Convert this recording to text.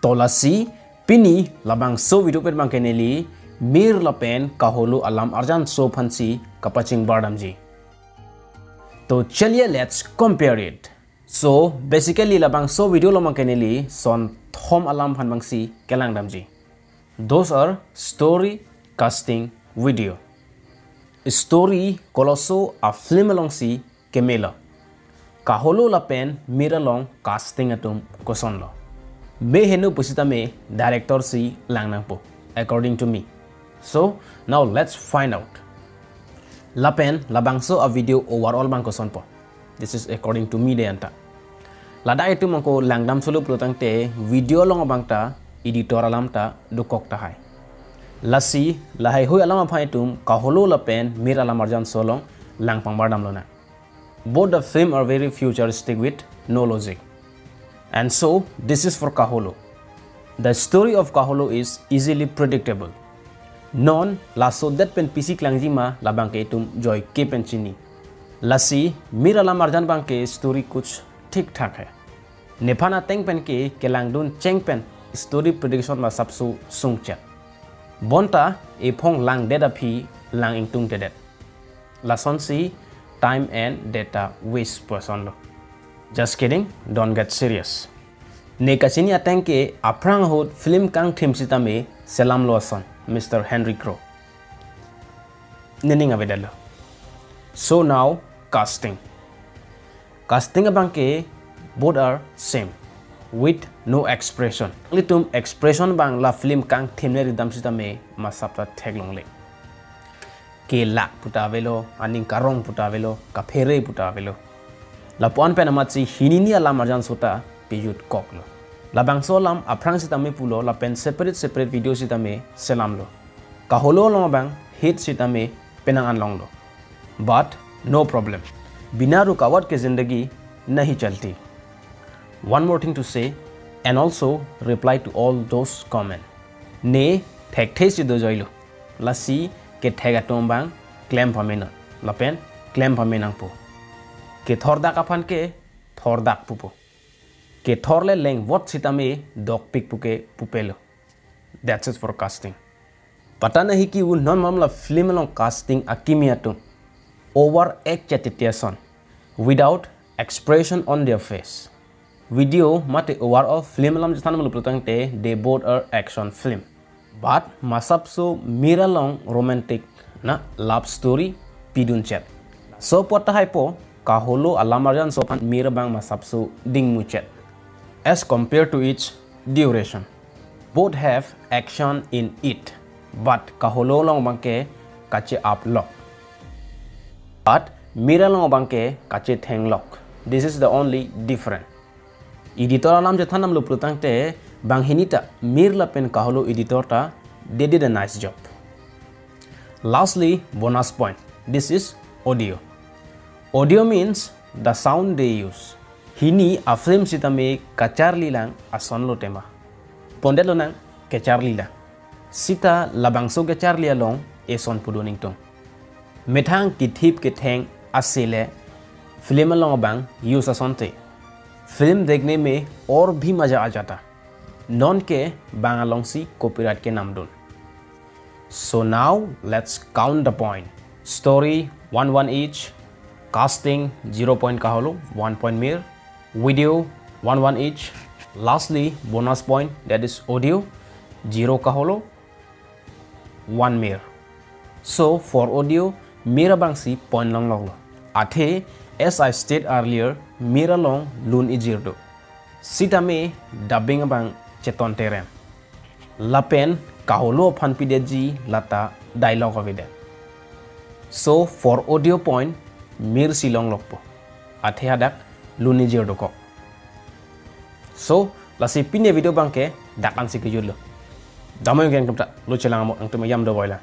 tolasi pini labang so video pet bangkeneli mir lapen kaholo alam arjan so phansi kapaching bardamji. तो चलिए let's compare it. So basically labang so video lo bangkeneli son thom alam phan bangsi kelang damji. Those are story, casting, video. Story koloso a film along si kemela. Kaholo lapen mira long casting atum koson lo. Me henu pusita me director si langnang po according to me. So now let's find out. Lapen labang so a video overall bang koson po. This is according to me de anta. Lada itu mangko langdam solo protang te video long bang ta editor alam ta dukok ta hai. Lasi lahai hui alam apai tum kaholo lapen mira alam arjan solong lang pangbardam lona. Both the film are very futuristic with no logic. And so this is for Kaholo. The story of Kaholo is easily predictable. Non la so that pen pisi klangji ma la bangke tum joy ke pen chini. Lasi mira alam arjan bangke story kuch ठीक ठाक है. Nepana teng pen ke kelangdun cheng pen story prediction ma sapsu sungchat. Bonta e phong lang data phi lang ingtung dedet. Lason si time and data waste person lo. Just kidding, don't get serious. Ne kachini ateng ke aprang hot film kang thim sita me selam lo ason Mr. Henry Crow. Nening avedalo. So now casting. Casting abang ke both are same with no expression. Litum expression bang la film kang thimne ridam sita me masapta theglong le. Ke la putavelo aning karong putavelo ka phere putavelo. La pon pen amatsi hinini ala marjan sota pejut koklo. La bang solam aprang sita me pulo la pen separate video sita me selam lo. Kaholo long bang hit sita me penang anlong lo. But no problem. बिना रुकावट के जिंदगी नहीं चलती. One more thing to say and also reply to all those comment. Ne thek thei si do joilo. Lasi ke thega tombang claim pamena. Lapen claim pamenang po. Ke thorda kapan ke thordak pupo. Ke thorle leng what sitame dog pik puke pupelo. That's it for casting. पता नहीं कि वो non मामला film long casting akimiatum. Over exaggeration without expression on their face. Video mate overall film lam jatan malu protang te they both are action film. But masap so mira long romantic na love story pidun chat. So pota hai po kaholo alamarjan so pan mira bang masap so ding mu chat. As compared to its duration, both have action in it. But kaholo long bangke kache up lock. But mira long bangke kache theng lock. This is the only difference. Editor alam jathanam lo prutang te bang hinita mir la pen kaholo editor ta they did a nice job. Lastly, bonus point. This is audio. Audio means the sound they use. Hini a film sita me kachar lilang ason lo tema. Pondelo nang kachar lilang. Sita labang so kachar lialong eson pudoning tong. Methang kitip kitheng asile film long bang use asonte. Film देखने में और भी मजा आ जाता. Non के bang along si copyright के नाम done. So now let's count the point. Story 1 each. Casting 0 point kaholo 1 point mir. Video 1 each. Lastly bonus point that is audio 0 kaholo 1 mir. So for audio mira bang si point long long. Athe as I stated earlier mira long lun ijirdo. Sita me dubbing bang cheton terem. Lapen kaholo phan pideji lata dialogue of it. So for audio point mir silong lokpo. Athe hadak lun ijirdo ko. So lasi pine video bang ke dakan si kejul lo. Damai yang kita lo celang mo ang tumayam do boila.